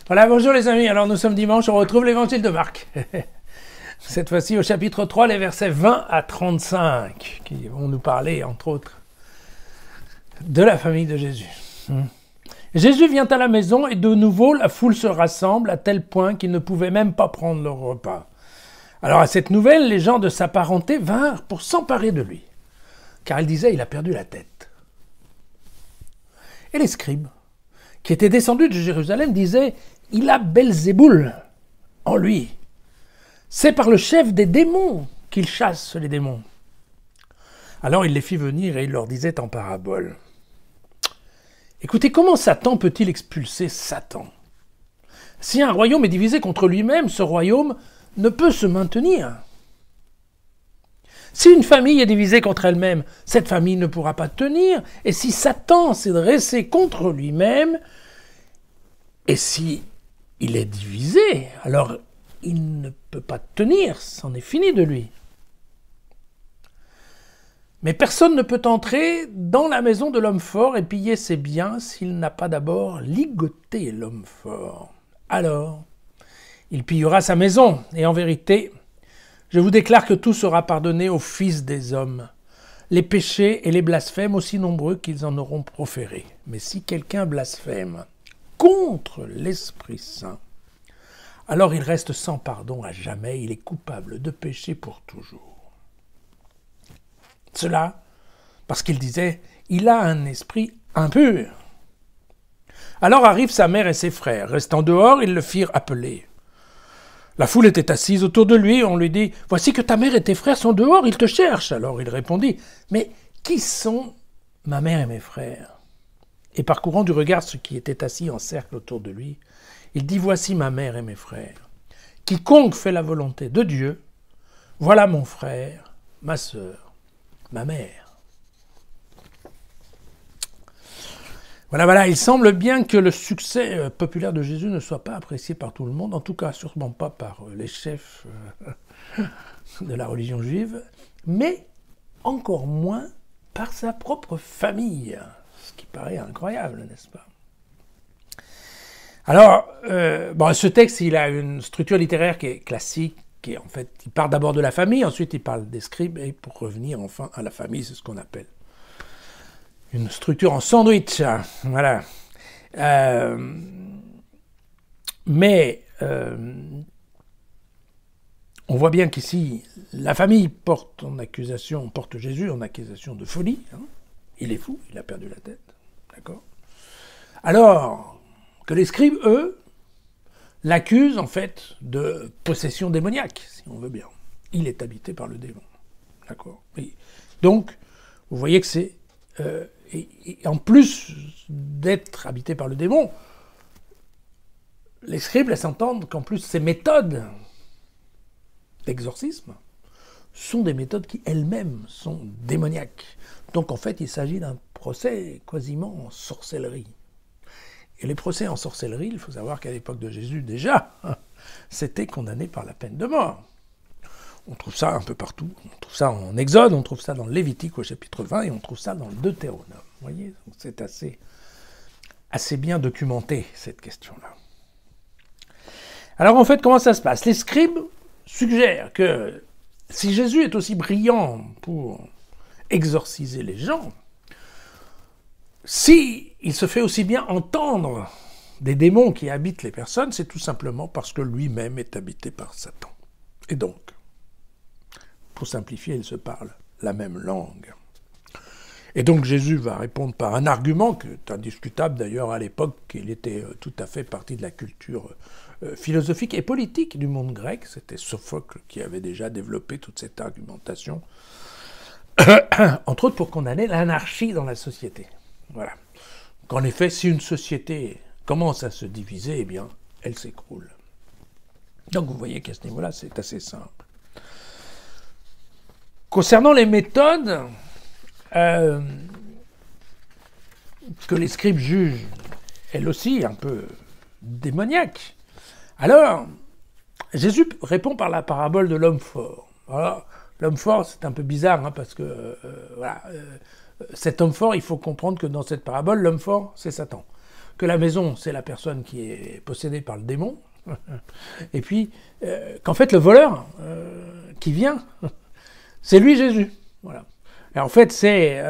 Voilà, bonjour les amis. Alors nous sommes dimanche, on retrouve l'évangile de Marc. Cette fois-ci au chapitre 3, les versets 20 à 35, qui vont nous parler, entre autres, de la famille de Jésus. Jésus vient à la maison et de nouveau la foule se rassemble à tel point qu'ils ne pouvaient même pas prendre leur repas. Alors à cette nouvelle, les gens de sa parenté vinrent pour s'emparer de lui, car ils disaient « il a perdu la tête ». Et les scribes, qui étaient descendus de Jérusalem, disaient « il a Belzéboul en lui ». C'est par le chef des démons qu'il chasse les démons. Alors il les fit venir et il leur disait en parabole. Écoutez, comment Satan peut-il expulser Satan? Si un royaume est divisé contre lui-même, ce royaume ne peut se maintenir. Si une famille est divisée contre elle-même, cette famille ne pourra pas tenir. Et si Satan s'est dressé contre lui-même, et si il est divisé, alors il ne peut pas tenir, c'en est fini de lui. Mais personne ne peut entrer dans la maison de l'homme fort et piller ses biens s'il n'a pas d'abord ligoté l'homme fort. Alors, il pillera sa maison, et en vérité, je vous déclare que tout sera pardonné aux fils des hommes, les péchés et les blasphèmes aussi nombreux qu'ils en auront proférés. Mais si quelqu'un blasphème contre l'Esprit Saint, alors il reste sans pardon à jamais, il est coupable de péché pour toujours. Cela parce qu'il disait « il a un esprit impur ». Alors arrivent sa mère et ses frères. Restant dehors, ils le firent appeler. La foule était assise autour de lui, on lui dit « voici que ta mère et tes frères sont dehors, ils te cherchent ». Alors il répondit « mais qui sont ma mère et mes frères ?» Et parcourant du regard ceux qui étaient assis en cercle autour de lui, il dit « voici ma mère et mes frères. Quiconque fait la volonté de Dieu, voilà mon frère, ma sœur, ma mère. » Voilà, il semble bien que le succès populaire de Jésus ne soit pas apprécié par tout le monde, en tout cas sûrement pas par les chefs de la religion juive, mais encore moins par sa propre famille, ce qui paraît incroyable, n'est-ce pas? Alors, ce texte, il a une structure littéraire qui est classique, qui est, en fait, il part d'abord de la famille, ensuite il parle des scribes, et pour revenir enfin à la famille, c'est ce qu'on appelle une structure en sandwich, voilà. On voit bien qu'ici, la famille porte Jésus en accusation de folie. Il est fou, il a perdu la tête, d'accord? Alors que les scribes, eux, l'accusent en fait de possession démoniaque, si on veut bien. Il est habité par le démon, d'accord? Donc, vous voyez que c'est... et en plus d'être habité par le démon, les scribes laissent entendre qu'en plus ces méthodes d'exorcisme sont des méthodes qui elles-mêmes sont démoniaques. Donc en fait, il s'agit d'un procès quasiment en sorcellerie. Et les procès en sorcellerie, il faut savoir qu'à l'époque de Jésus déjà, c'était condamné par la peine de mort. On trouve ça un peu partout. On trouve ça en Exode, on trouve ça dans le Lévitique au chapitre 20 et on trouve ça dans le Deutéronome. Vous voyez, c'est assez bien documenté, cette question-là. Alors en fait, comment ça se passe? Les scribes suggèrent que si Jésus est aussi brillant pour exorciser les gens, si il se fait aussi bien entendre des démons qui habitent les personnes, c'est tout simplement parce que lui-même est habité par Satan. Et donc, pour simplifier, ils se parlent la même langue. Et donc Jésus va répondre par un argument qui est indiscutable d'ailleurs à l'époque, qu'il était tout à fait partie de la culture philosophique et politique du monde grec. C'était Sophocle qui avait déjà développé toute cette argumentation, entre autres pour condamner l'anarchie dans la société. Voilà. Donc en effet, si une société commence à se diviser, eh bien, elle s'écroule. Donc vous voyez qu'à ce niveau-là, c'est assez simple. Concernant les méthodes que les scribes jugent, elles aussi, un peu démoniaques, alors, Jésus répond par la parabole de l'homme fort. Alors, l'homme fort, c'est un peu bizarre, parce que cet homme fort, il faut comprendre que dans cette parabole, l'homme fort, c'est Satan. que la maison, c'est la personne qui est possédée par le démon, et puis qu'en fait le voleur qui vient, c'est lui Jésus. Voilà. Et en fait, c'est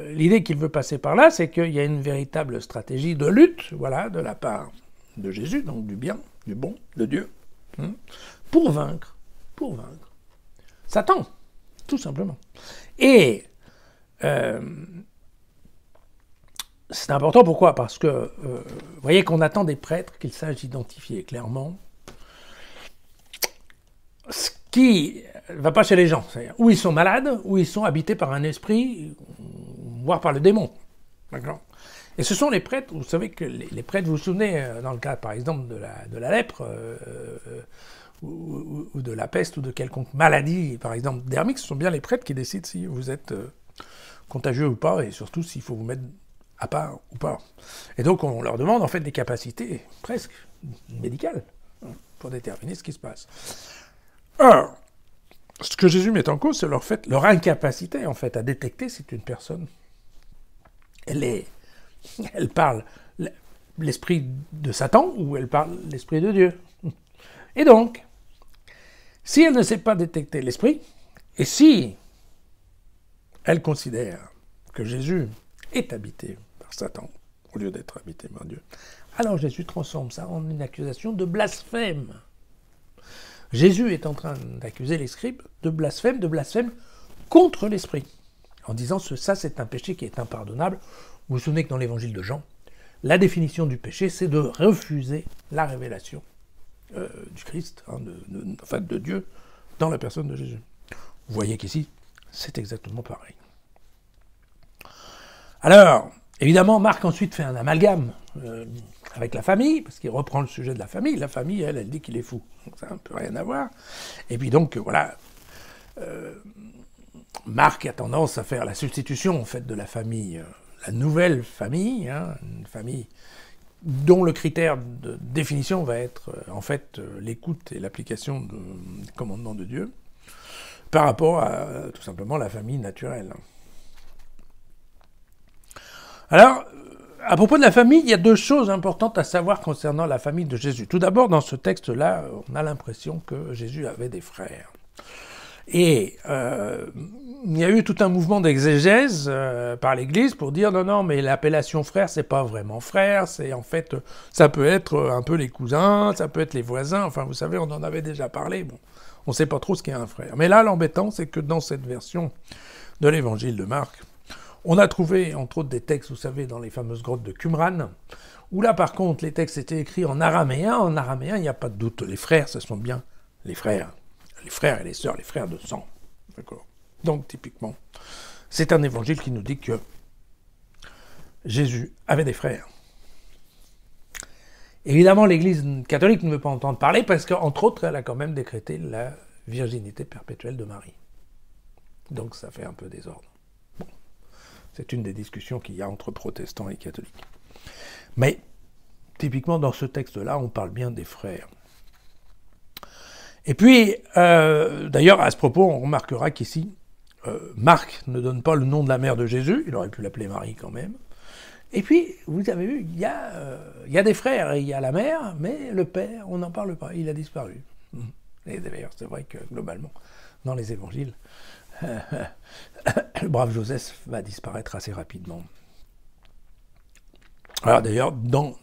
l'idée qu'il veut passer par là, c'est qu'il y a une véritable stratégie de lutte, voilà, de la part de Jésus, donc du bien, du bon, de Dieu, pour vaincre Satan, tout simplement. Et c'est important, pourquoi? Parce que, vous voyez qu'on attend des prêtres qu'ils sachent identifier clairement ce qui ne va pas chez les gens. C'est-à-dire, où ils sont malades, où ils sont habités par un esprit, voire par le démon. D'accord? Et ce sont les prêtres, vous savez que les prêtres, vous vous souvenez, dans le cas par exemple de la lèpre, ou de la peste, ou de quelconque maladie, par exemple dermique, ce sont bien les prêtres qui décident si vous êtes contagieux ou pas, et surtout s'il faut vous mettre à part ou pas. Et donc on leur demande en fait des capacités presque médicales pour déterminer ce qui se passe. Alors, ce que Jésus met en cause, c'est leur incapacité en fait à détecter si une personne, elle parle l'esprit de Satan ou elle parle l'esprit de Dieu. Et donc, si elle ne sait pas détecter l'esprit, et si elle considère que Jésus est habité par Satan, au lieu d'être habité par Dieu, alors Jésus transforme ça en une accusation de blasphème. Jésus est en train d'accuser les scribes de blasphème contre l'esprit, en disant que ça c'est un péché qui est impardonnable. Vous vous souvenez que dans l'évangile de Jean, la définition du péché, c'est de refuser la révélation du Christ, de Dieu, dans la personne de Jésus. Vous voyez qu'ici, c'est exactement pareil. Alors, évidemment, Marc ensuite fait un amalgame avec la famille, parce qu'il reprend le sujet de la famille. La famille, elle dit qu'il est fou. Donc ça n'a un peu rien à voir. Et puis donc, voilà, Marc a tendance à faire la substitution, en fait, de la famille, la nouvelle famille, une famille dont le critère de définition va être, en fait, l'écoute et l'application des commandements de Dieu, par rapport à, tout simplement, la famille naturelle. Alors, à propos de la famille, il y a deux choses importantes à savoir concernant la famille de Jésus. Tout d'abord, dans ce texte-là, on a l'impression que Jésus avait des frères. Et il y a eu tout un mouvement d'exégèse par l'Église pour dire non, mais l'appellation frère, c'est pas vraiment frère, c'est en fait, ça peut être un peu les cousins, ça peut être les voisins, enfin vous savez, on en avait déjà parlé, bon, on sait pas trop ce qu'est un frère. Mais là, l'embêtant, c'est que dans cette version de l'évangile de Marc, on a trouvé, entre autres, des textes, vous savez, dans les fameuses grottes de Qumran, où là, par contre, les textes étaient écrits en araméen. En araméen, il n'y a pas de doute, les frères, ce sont bien les frères et les sœurs, les frères de sang. D'accord. Donc, typiquement, c'est un évangile qui nous dit que Jésus avait des frères. Évidemment, l'Église catholique ne veut pas entendre parler, parce qu'entre autres, elle a quand même décrété la virginité perpétuelle de Marie. Donc, ça fait un peu désordre. C'est une des discussions qu'il y a entre protestants et catholiques. Mais, typiquement, dans ce texte-là, on parle bien des frères. Et puis, d'ailleurs, à ce propos, on remarquera qu'ici, Marc ne donne pas le nom de la mère de Jésus, il aurait pu l'appeler Marie quand même. Et puis, vous avez vu, il y a des frères et il y a la mère, mais le père, on n'en parle pas, il a disparu. Et d'ailleurs, c'est vrai que, globalement, dans les évangiles, le brave Joseph va disparaître assez rapidement. Alors d'ailleurs, dans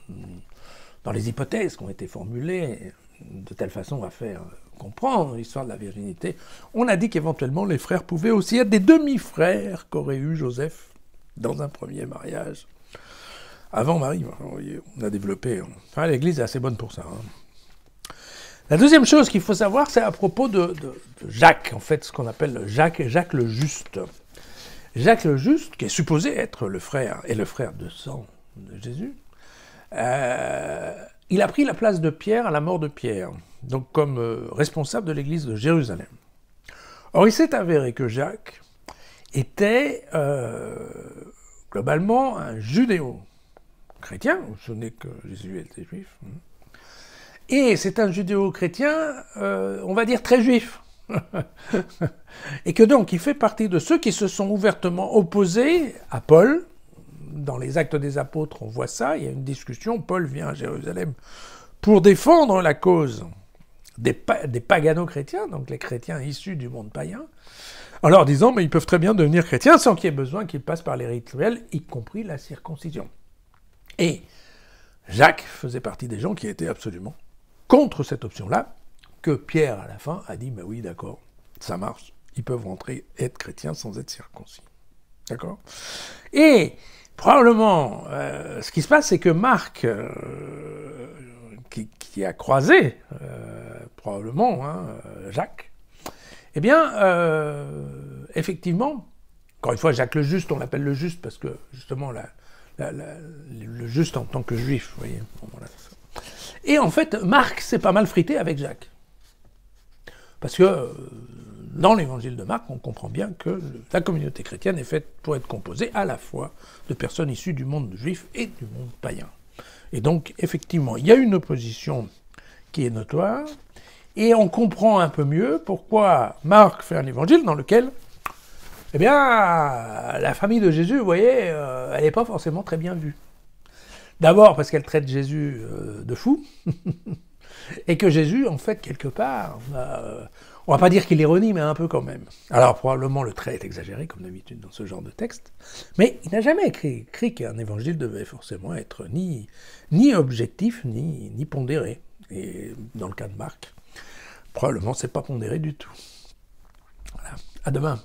les hypothèses qui ont été formulées, de telle façon à faire comprendre l'histoire de la virginité, on a dit qu'éventuellement les frères pouvaient aussi être des demi-frères qu'aurait eu Joseph dans un premier mariage. Avant Marie, vous voyez, on a développé... Enfin, l'Église est assez bonne pour ça. La deuxième chose qu'il faut savoir, c'est à propos de Jacques, en fait, ce qu'on appelle Jacques le Juste. Jacques le Juste, qui est supposé être le frère, et le frère de sang de Jésus, il a pris la place de Pierre à la mort de Pierre, donc comme responsable de l'église de Jérusalem. Or, il s'est avéré que Jacques était globalement un judéo-chrétien, vous vous souvenez que Jésus était juif, et c'est un judéo-chrétien, on va dire très juif. Et que donc il fait partie de ceux qui se sont ouvertement opposés à Paul dans les Actes des Apôtres, on voit ça, il y a une discussion, Paul vient à Jérusalem pour défendre la cause des pagano-chrétiens, donc les chrétiens issus du monde païen, en leur disant, mais ils peuvent très bien devenir chrétiens sans qu'il y ait besoin qu'ils passent par les rituels, y compris la circoncision. Et Jacques faisait partie des gens qui étaient absolument contre cette option-là, que Pierre, à la fin, a dit, mais oui, d'accord, ça marche, ils peuvent rentrer, être chrétiens sans être circoncis. D'accord ? Et probablement, ce qui se passe, c'est que Marc, qui a croisé, probablement, Jacques, eh bien, effectivement, encore une fois, Jacques le Juste, on l'appelle le Juste parce que, justement, le Juste en tant que juif, vous voyez. Bon, voilà, et en fait, Marc s'est pas mal frité avec Jacques. Parce que dans l'évangile de Marc, on comprend bien que la communauté chrétienne est faite pour être composée à la fois de personnes issues du monde juif et du monde païen. Et donc, effectivement, il y a une opposition qui est notoire, et on comprend un peu mieux pourquoi Marc fait un évangile dans lequel, eh bien, la famille de Jésus, vous voyez, elle n'est pas forcément très bien vue. D'abord parce qu'elle traite Jésus de fou, et que Jésus, en fait, quelque part, on va pas dire qu'il ironie, mais un peu quand même. Alors, probablement, le trait est exagéré, comme d'habitude, dans ce genre de texte, mais il n'a jamais écrit qu'un évangile devait forcément être ni objectif, ni pondéré. Et dans le cas de Marc, probablement, c'est pas pondéré du tout. Voilà. À demain.